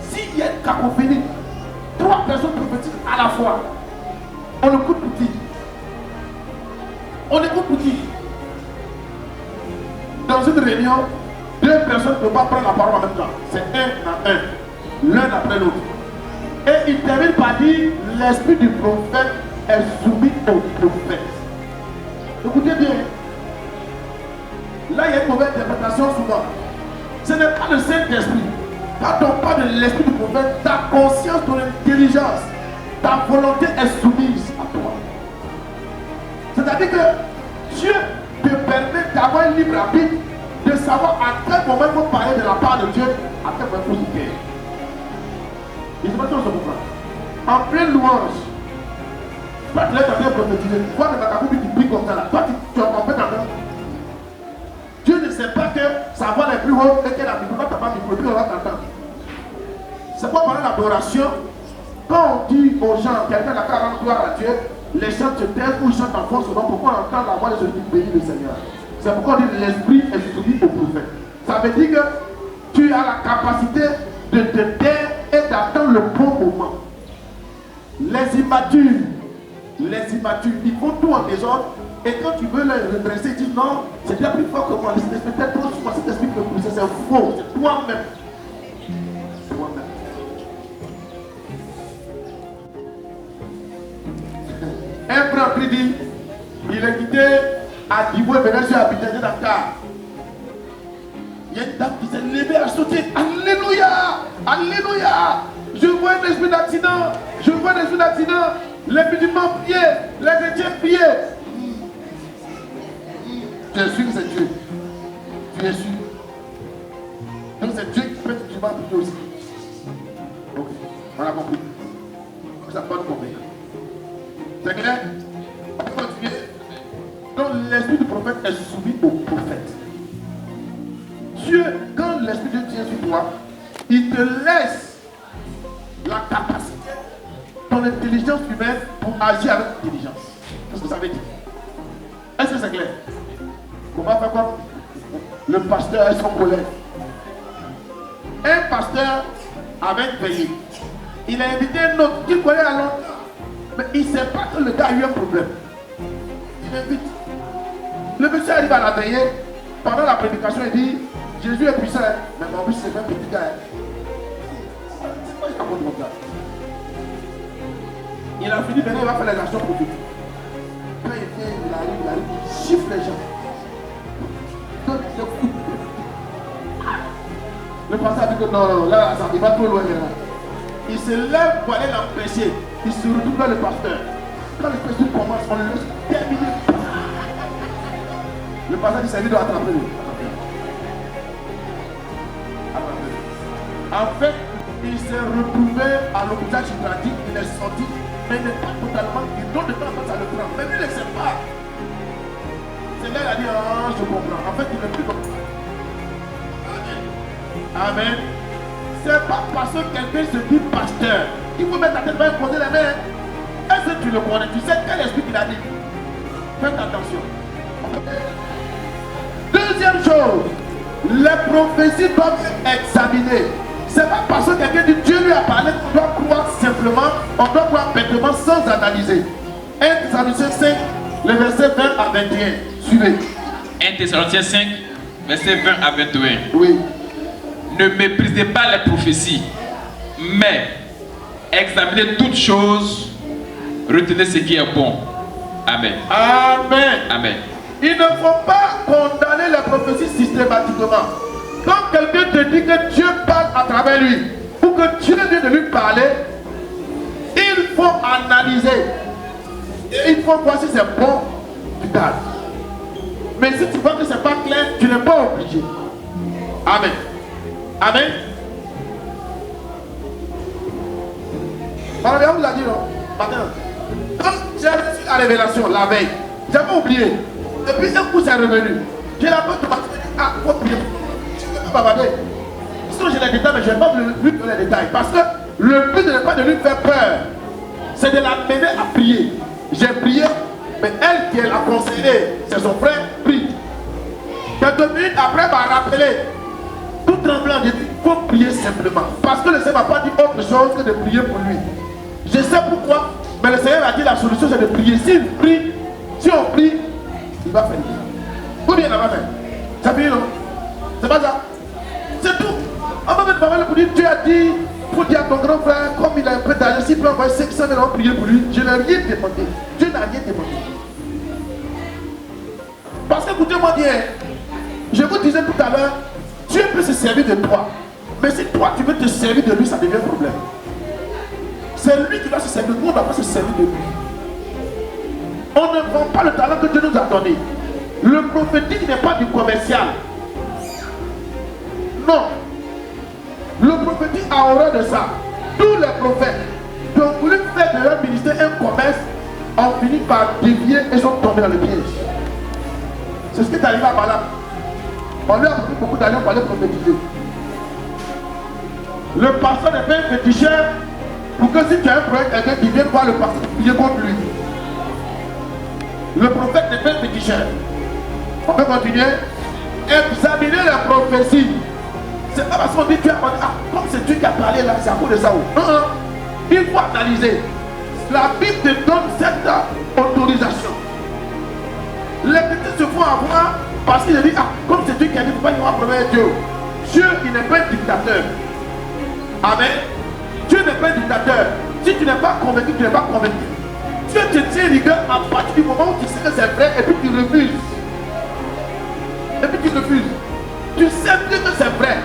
A: S'il y a une cacophonie, trois personnes prophétisent à la fois, on écoute pour qui? On écoute pour qui? Dans une réunion, deux personnes ne peuvent pas prendre la parole en même temps. C'est un à un, l'un après l'autre. Et il termine par dire, l'esprit du prophète est soumis au prophète. Écoutez bien. Là, il y a une mauvaise interprétation souvent. Ce n'est pas le Saint-Esprit. Quand on parle de l'esprit du prophète, ta conscience, ton intelligence, ta volonté est soumise à toi. C'est-à-dire que Dieu te permet d'avoir un libre arbitre, de savoir à quel moment il faut parler de la part de Dieu, à quel moment il faut se taire. Je ne sais pas si on se comprend. En pleine louange, toi tu es en train de prophétiser, tu vois que ta coupe qui prie comme ça là, toi tu es en fait en train. Dieu ne sait pas que sa voix est plus haute et qu'elle a micro, quand tu n'as pas micro, puis on va t'entendre. C'est quoi pendant l'adoration, quand on dit aux gens, quelqu'un n'a qu'à rendre gloire à Dieu, les chants se taisent ou ils chantent en force, pourquoi on entend la voix de celui qui bénit le Seigneur? C'est pourquoi on dit l'esprit est soumis au prophète. Ça veut dire que tu as la capacité de te taire et d'attendre le bon moment. Les immatures, ils font tout en désordre. Et quand tu veux les redresser, ils disent non, c'est bien plus fort que moi. C'est peut-être trop souvent, cet esprit peut pousser, c'est faux, c'est toi-même. Toi-même. Un frère qui dit, il est quitté à Dibou et venait sur Abidjan de Dakar. Il y a une dame qui s'est levée à sauter. Alléluia! Alléluia! Je vois un esprit d'accident. Je vois un esprit d'accident. Les musulmans priaient, les chrétiens priaient. Tu es sûr que c'est Dieu. Tu es sûr. Donc c'est Dieu qui fait que tu vas prier aussi. Ok, on a compris. Ça peut pas nous convaincre. C'est clair? On peut continuer. Donc l'esprit du prophète est soumis au prophète. Dieu, quand l'esprit de Dieu vient sur toi, il te laisse la capacité, ton intelligence humaine pour agir avec intelligence. Qu'est-ce que ça veut dire? Est-ce que c'est clair? Comment faire comme le pasteur et son collègue? Un pasteur avait payé. Il a invité un autre qui connaît à longtemps. Mais il ne sait pas que le gars a eu un problème. Il invite. Le monsieur arrive à la veillée. Pendant la prédication, il dit Jésus est puissant. Mais en plus, c'est un petit gars. C'est quoi il raconte comme ça? Il a fini, maintenant il va faire les actions prophétiques. Quand il vient, il arrive, il chiffre les gens. Le pasteur a dit que non, là, ça ne va trop loin. Là. Il se lève pour aller l'empêcher. Il se retrouve dans le pasteur. Quand le pasteur commence, on le laisse terminer. Le pasteur dit c'est lui de attraper lui. En fait, il s'est retrouvé à l'hôpital psychiatrique, il est sorti, mais il n'est pas totalement, il donne de temps en temps ça le prend. Mais lui, il ne sait pas. C'est là, il a dit, je comprends. En fait, il n'est plus comme ça. Amen. C'est pas parce que quelqu'un se dit pasteur. Il faut mettre la tête et poser les mains. Est-ce que tu le connais? Tu sais quel esprit qu'il a dit? Faites attention. Deuxième chose, les prophéties doivent être examinées. C'est pas parce que quelqu'un dit Dieu lui a parlé qu'on doit croire simplement, on doit croire bêtement sans analyser. 1 Thessaloniciens 5, le verset 20 à 21. Suivez.
B: 1 Thessaloniciens 5, verset 20 à 21.
A: Oui.
B: Ne méprisez pas les prophéties, mais examinez toutes choses, retenez ce qui est bon. Amen.
A: Amen.
B: Amen.
A: Il ne faut pas condamner les prophéties systématiquement. Quand quelqu'un te dit que Dieu parle à travers lui, ou que Dieu vient de lui parler, il faut analyser. Et il faut voir si c'est bon, tu gardes. Mais si tu vois que c'est pas clair, tu n'es pas obligé. Amen. Amen. Marie, on vous l'a dit, non? Matin. Quand j'ai reçu la révélation la veille, j'avais oublié. Et puis un coup c'est revenu. J'ai la porte de ma dit, ah, il faut prier. Je ne peux pas bavarder. Sinon j'ai les détails, mais je n'ai pas lui donner les détails. Parce que le but n'est pas de lui faire peur. C'est de la mener à prier. J'ai prié, mais elle qui l'a conseillé, c'est son frère, prie. Quelques minutes après, m'a rappelé. Tout tremblant, j'ai dit, il faut prier simplement. Parce que le Seigneur ne m'a pas dit autre chose que de prier pour lui. Je sais pourquoi, mais le Seigneur a dit la solution c'est de prier. S'il prie, si on prie, il va faire. Ou bien il n'a pas fait. Ça finit non? C'est pas ça? C'est tout. On va mettre parole pour dire, Dieu a dit, pour dire à ton grand frère, comme il a un peu d'argent, s'il peut envoyer 500 000 euros prier pour lui, je n'ai rien demandé. Dieu n'a rien demandé. Parce que écoutez-moi bien, je vous disais tout à l'heure, Dieu peut se servir de toi. Mais si toi tu veux te servir de lui, ça devient un problème. C'est lui qui va se servir de nous, on ne va pas se servir de lui. On ne vend pas le talent que Dieu nous a donné. Le prophétique n'est pas du commercial. Non. Le prophétique a horreur de ça. Tous les prophètes qui ont voulu faire de leur ministère un commerce ont fini par dévier et sont tombés dans le piège. C'est ce qui est arrivé à Balaam. On lui a pris beaucoup d'argent pour aller prophétiser. Le pasteur n'est pas un féticheur pour que si tu as un problème, quelqu'un qui vient voir le pasteur, prier contre lui. Le prophète n'est pas un féticheur. On peut continuer. Examiner la prophétie. C'est pas parce qu'on dit Dieu a parlé, ah, comme c'est Dieu qui a parlé là, c'est à cause de ça. Non, non. Il faut analyser. La Bible te donne cette autorisation. Les petits se font avoir parce qu'ils disent, ah, comme c'est Dieu qui a dit, il ne faut pas y avoir problème avec Dieu. Dieu, il n'est pas un dictateur. Amen. Dieu n'est pas un dictateur. Si tu n'es pas convaincu, tu n'es pas convaincu. Dieu te tient rigueur à partir du moment où tu sais que c'est vrai et puis tu refuses. Et puis tu refuses. Tu sais bien que c'est vrai.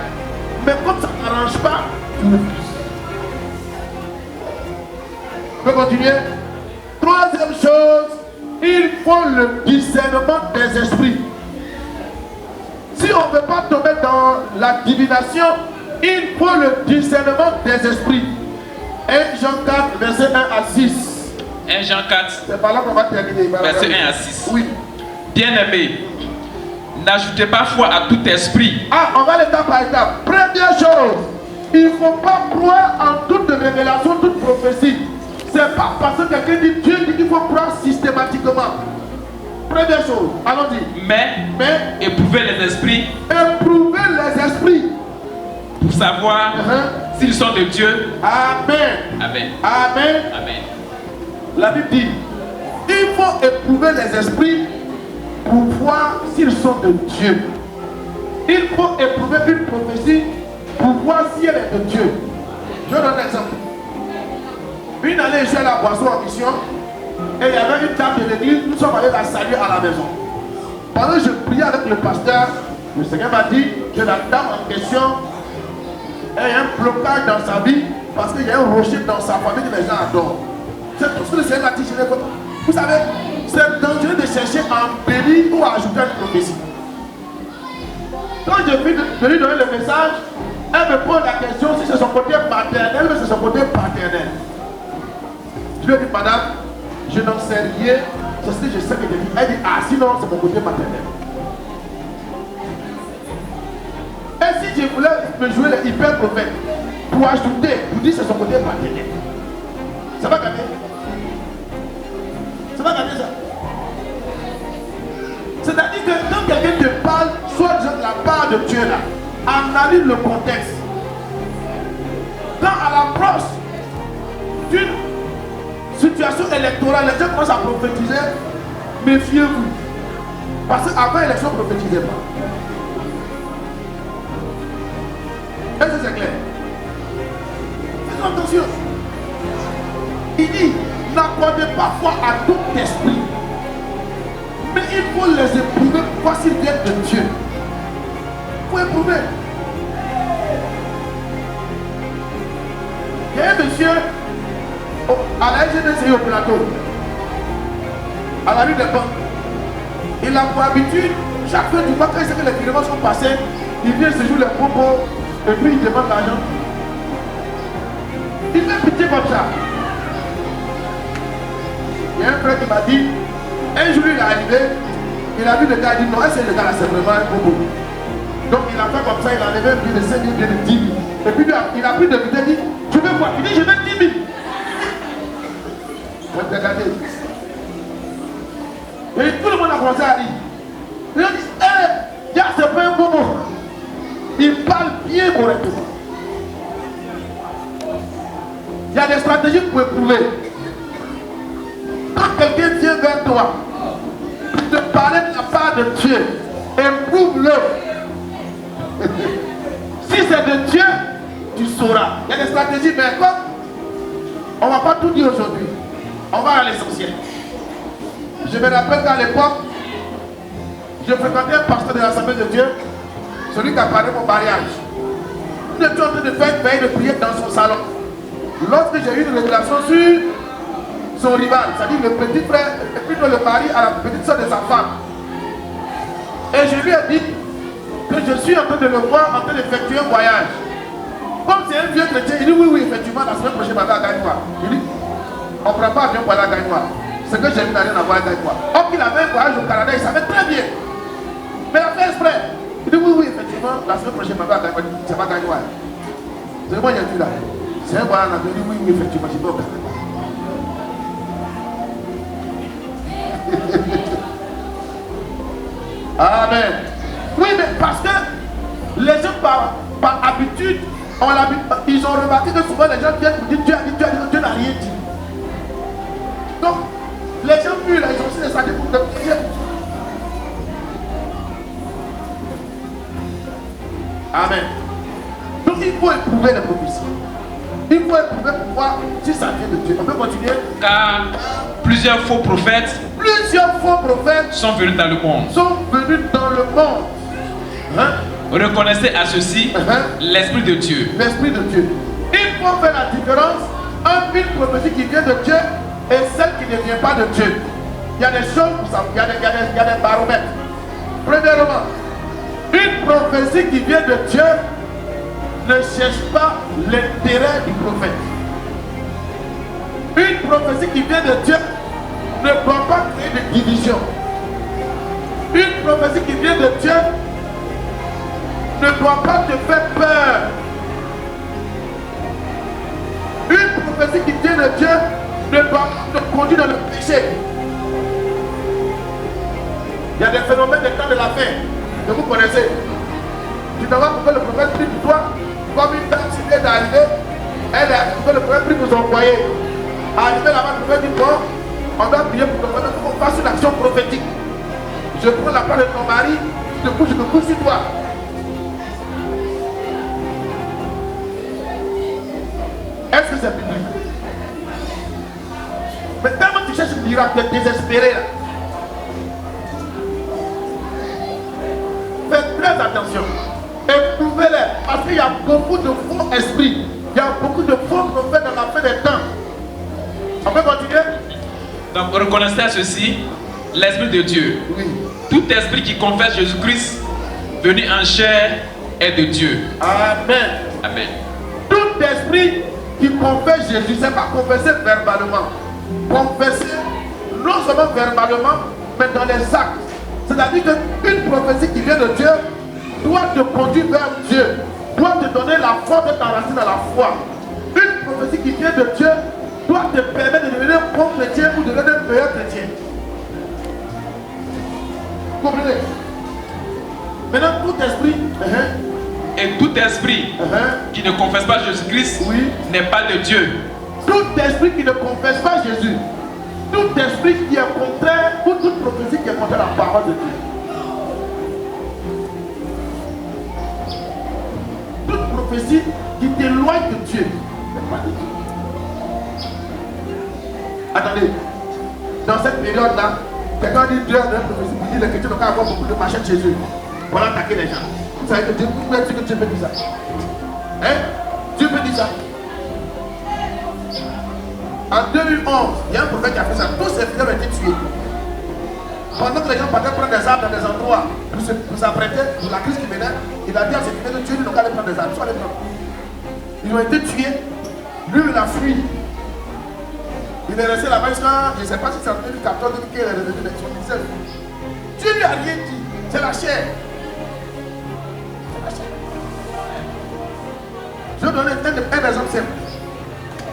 A: Mais comme ça ne t'arrange pas, tu refuses. On peut continuer. Troisième chose, il faut le discernement des esprits. Si on ne veut pas tomber dans la divination, il faut le discernement des esprits. 1 Jean 4, verset 1 à 6.
B: 1 Jean 4,
A: c'est par là qu'on va terminer.
B: verset 1 à 6.
A: Oui.
B: Bien-aimés, n'ajoutez pas foi à tout esprit.
A: Ah, on va l'étape par étape. Première chose, il ne faut pas croire en toute révélation, toute prophétie. C'est pas parce que quelqu'un dit Dieu dit qu'il faut croire systématiquement. Première chose, allons-y.
B: Mais éprouvez les esprits.
A: Éprouvez les esprits.
B: Pour savoir s'ils sont de Dieu.
A: Amen.
B: Amen.
A: Amen.
B: Amen.
A: La Bible dit, il faut éprouver les esprits pour voir s'ils sont de Dieu. Il faut éprouver une prophétie pour voir si elle est de Dieu. Je donne un exemple. Une année, je suis allé à Boisson en mission et il y avait une dame de l'église, nous sommes allés la saluer à la maison. Pendant que je priais avec le pasteur, le Seigneur m'a dit que la dame en question a un blocage dans sa vie parce qu'il y a un rocher dans sa famille que les gens adorent. C'est tout ce que le Seigneur m'a dit. Vous savez, c'est dangereux de chercher à embellir ou à ajouter une prophétie. Quand je viens de lui donner le message, elle me pose la question si c'est son côté maternel ou c'est son côté paternel. Je lui ai dit, madame, je n'en sais rien, c'est ce que je sais que je dis. Elle dit, ah sinon c'est mon côté maternel. Et si je voulais me jouer les hyper prophètes, pour ajouter, pour dire c'est son côté paternel. Ça va gagner. Ça va gagner ça. C'est-à-dire que quand quelqu'un te parle, soit de la part de Dieu là, analyse le contexte. Quand à l'approche d'une situation électorale, les gens commencent à prophétiser, méfiez-vous. Parce qu'avant l'élection, ne prophétisez pas. Est-ce que c'est clair? Faites attention. Il dit, n'accordez pas foi à tout esprit. Mais il faut les éprouver pour voir s'ils viennent de Dieu. Il faut éprouver. Il y a un monsieur à la SGDCI au plateau, à la rue des Banques. Il a pour habitude, chaque fois du mois, quand il sait que les virements sont passés, il vient se jouer les propos et puis il demande l'argent. Il fait pitié comme ça. Il y a un frère qui m'a dit, un jour il est arrivé, il a vu le gars, il dit non, c'est le gars là, c'est vraiment un propos. Donc il a fait comme ça, il a enlevé un billet de 5 000, un billet de 10 000. Et puis il a pris de billets, il dit, tu veux quoi? Il dit, je veux 10 000. On va te regarder. Et tout le monde a commencé à rire. Il a dit, hé, c'est pas un bon mot. Il parle bien correctement. Il y a des stratégies pour éprouver. Quand quelqu'un vient vers toi, pour te parler de la part de Dieu, éprouve-le. Si c'est de Dieu, tu sauras. Il y a des stratégies, mais comme on ne va pas tout dire aujourd'hui, on va à l'essentiel. Je me rappelle qu'à l'époque, je fréquentais un pasteur de l'Assemblée de Dieu, celui qui a parlé mon mariage. Nous étions en train de faire une veille de prière dans son salon. Lorsque j'ai eu une révélation sur son rival, c'est-à-dire le petit frère, et plutôt le mari à la petite soeur de sa femme. Et je lui ai dit que je suis en train de le voir en train d'effectuer un voyage. Comme c'est un vieux chrétien, il dit oui, effectivement, la semaine prochaine, je vais aller à Gagnois. Il dit, on ne prend pas avion pour aller à Gagnois. Ce que j'ai vu n'a rien à voir avec Gagnois. Or qu'il avait un voyage au Canada, il savait très bien. Mais il a fait exprès. Il dit oui, effectivement, la semaine prochaine, je vais aller à Gagnois. C'est pas Gagnois. C'est moi, j'ai vu là. C'est un voyage en avion. Il dit oui, effectivement, je vais au Canada. Amen. Oui, mais parce que les gens par habitude, ils ont remarqué que souvent les gens viennent pour dire Dieu a dit, Dieu n'a rien dit. Donc, les gens fuient là, ils ont aussi des stratégies pour te prier. Amen. Donc, il faut éprouver les prophéties. Il faut éprouver pour voir si ça vient de Dieu. On peut continuer.
B: Car plusieurs faux prophètes
A: sont venus dans le monde. Hein?
B: Reconnaissez à ceci l'Esprit de Dieu.
A: L'Esprit de Dieu. Il faut faire la différence entre une prophétie qui vient de Dieu et celle qui ne vient pas de Dieu. Il y a des choses, il y a des baromètres. Premièrement, une prophétie qui vient de Dieu ne cherche pas l'intérêt du prophète. Une prophétie qui vient de Dieu ne doit pas créer de division. Une prophétie qui vient de Dieu ne doit pas te faire peur. Une prophétie qui vient de Dieu ne doit pas te conduire dans le péché. Il y a des phénomènes des temps de la fin que vous connaissez. Tu n'as pas pourquoi le prophète prie pour toi, comme une dame qui vient d'arriver, elle est pourquoi le prophète prie pour son foyer. Arrivé là-bas, le prophète dit bon, on doit prier pour ton foyer, il faut qu'on fasse une action prophétique. Je prends la part de ton mari, je me couche sur toi. Est-ce que c'est biblique? Mais tellement tu cherches un miracle, tu es désespéré là. Faites très attention. Éprouvez-les. Parce qu'il y a beaucoup de faux esprits. Il y a beaucoup de faux prophètes dans la fin des temps. On peut continuer?
B: Donc reconnaissez à ceci l'Esprit de Dieu.
A: Oui.
B: Tout esprit qui confesse Jésus-Christ venu en chair est de Dieu.
A: Amen.
B: Amen.
A: Tout esprit qui confesse Jésus, c'est pas confesser verbalement. Confesser non seulement verbalement, mais dans les actes. C'est-à-dire qu'une prophétie qui vient de Dieu doit te conduire vers Dieu, doit te donner la force de t'enraciner dans la foi. Une prophétie qui vient de Dieu doit te permettre de devenir un bon chrétien ou de devenir un meilleur chrétien. Vous comprenez? Maintenant, tout esprit,
B: et tout esprit qui ne confesse pas Jésus-Christ n'est pas de Dieu.
A: Tout esprit qui ne confesse pas Jésus, tout esprit qui est contraire, ou toute prophétie qui est contraire à la parole de Dieu. Toute prophétie qui t'éloigne de Dieu n'est pas de Dieu. Attendez, dans cette période-là, quelqu'un dit Dieu a donné une prophétie pour dire les chrétiens n'ont qu'à avoir beaucoup de marché de Jésus. Voilà attaquer les gens. Vous savez que Dieu, vous pouvez dire que Dieu peut dire ça. Hein? Dieu peut dire ça. En 2011, il y a un prophète qui a fait ça. Tous ces fidèles ont été tués. Pendant que les gens partaient prendre des arbres dans des endroits pour s'apprêter pour la crise qui venait, il a dit à ses fidèles de Dieu, ils n'ont qu'à aller prendre des arbres. Ils sont allés prendre. Ils ont été tués. Lui, il a fui. Il est resté là-bas jusqu'à, je ne sais pas si c'est en 2014 ou 2015, il est revenu avec son ministère. Dieu lui a rien dit. C'est la chair. Je vais donner un exemple simple.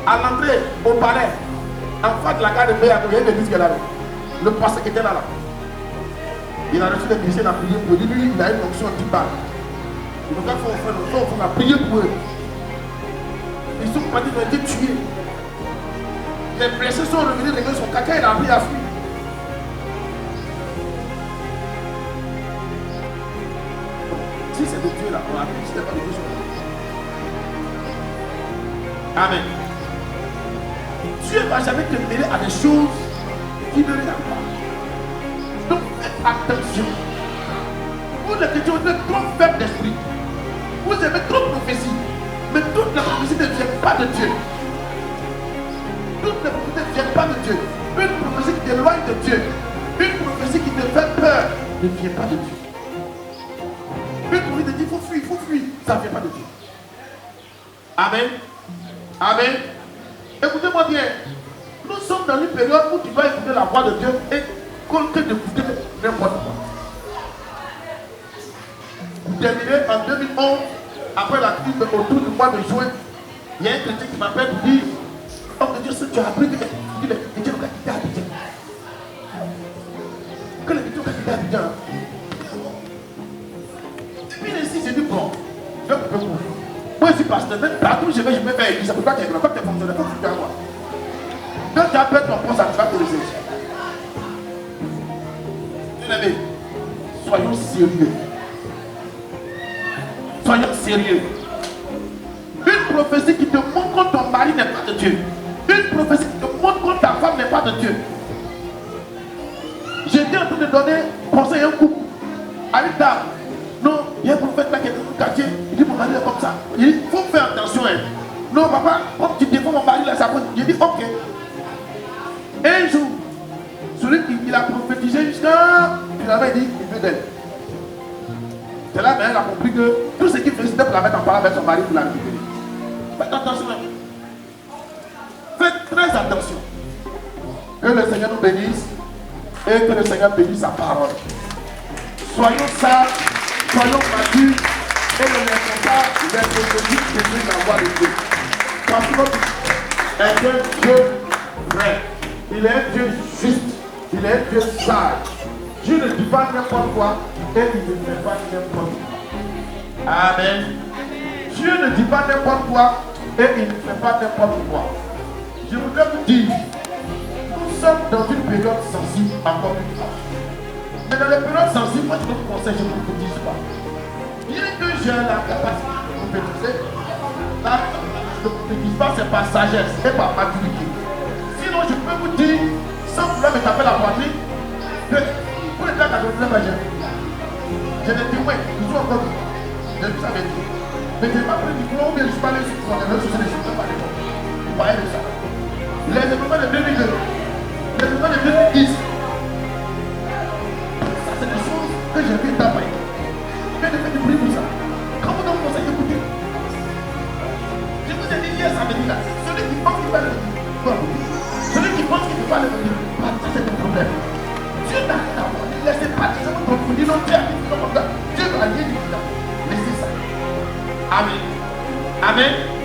A: À l'entrée au palais, en face de la gare de Béa, il y a une église qui est là. Le pasteur qui était là. Il a reçu des chrétiens, il a prié pour lui. Lui, il a une onction de 10 balles. Il faut qu'on a prié pour eux. Ils sont partis, ils ont été tués. Les blessés sont revenus, les gars sont caca, il a appris à fuir. Si c'est de Dieu là, on a appris, si c'est pas de Dieu, c'est Amen. Dieu ne va jamais te mêler à des choses qui ne regardent pas. Donc faites attention. Vous les chrétiens, vous êtes trop faibles d'esprit. Vous avez trop de prophéties. Mais toutes les prophéties ne viennent pas de Dieu. Toutes les prophéties ne viennent pas de Dieu. Une prophétie qui t'éloigne de Dieu, une prophétie qui te fait peur, ne vient pas de Dieu. Une prophétie te dit il faut fuir, ça ne vient pas de Dieu. Amen. Amen. Écoutez-moi bien. Nous sommes dans une période où tu dois écouter la voix de Dieu et compter d'écouter n'importe quoi. Vous terminez en 2011, après la crise autour du mois de juin, il y a un chrétien qui m'appelle pour dire oh Dieu, tu as appris que les chrétiens ont quitté Abidjan. Que les chrétiens ont quitté Abidjan. Et puis ici, j'ai dit bon, je vais couper pour vous. Moi, je suis pasteur, même partout où je vais faire église. Ça ne peut pas être là. Quand tu es fonctionnaire, il faut que tu vois. Quand tu appelles ton poste, ça ne va pas te laisser. Bien-aimés, soyons sérieux. Soyons sérieux. Une prophétie qui te montre que ton mari n'est pas de Dieu. Une prophétie qui te montre que ta femme n'est pas de Dieu. J'étais en train de donner conseil à un couple. À une dame. Non, il y a un prophète là qui est dans le quartier. Il dit mon mari est comme ça. Il dit, il faut faire attention. Hein. Non, papa, comme tu défends mon mari là, ça peut. J'ai dit, ok. Et un jour, celui qui a prophétisé jusqu'à. Finalement, il dit, il veut d'elle. C'est là, mais elle a compris que tout ce qu'il faisait, c'était pour la mettre en parole avec son mari pour la récupérer. Faites attention. Faites très attention. Que le Seigneur nous bénisse et que le Seigneur bénisse sa parole. Soyons sages, soyons matures et ne laissons pas les prophéties détruire la voie de Dieu. Parce que notre est un Dieu vrai. Il est un Dieu juste. Il est un Dieu sage. Dieu ne dit pas n'importe quoi et il ne fait pas n'importe quoi. Amen. Dieu ne dit pas n'importe quoi et il ne fait pas n'importe quoi. Je voudrais vous dire, nous sommes dans une période sensible encore une fois. Mais dans les périodes sensibles, moi je vous conseille, je ne vous dis pas. Bien que j'ai la capacité de prophétiser, la je ne prophétise pas, c'est par sagesse et par maturité. Sinon, je peux vous dire, sans vouloir me taper la poitrine, que pour les temps que j'ai des témoins, ils sont encore vivants. Je ne savais pas. Mais je n'ai pas pris du coup, ou bien je suis pas allé sur les réseaux sociaux, je ne sais pas. Vous voyez de ça. Les événements de 2002, les événements de 2010, ça c'est des choses que j'ai vu taper. Mais de faire du bruit pour ça. Quand vous donnez conseil, écoutez. Je vous ai dit hier samedi là, celui qui pense qu'il va le dire, celui qui pense qu'il ne peut pas le dire, ça c'est un problème. Dieu n'a rien à voir. Ne laissez pas les gens confondre. Non, Dieu a dit comme ça. Dieu n'a rien dit. Laissez ça. Amen. Amen.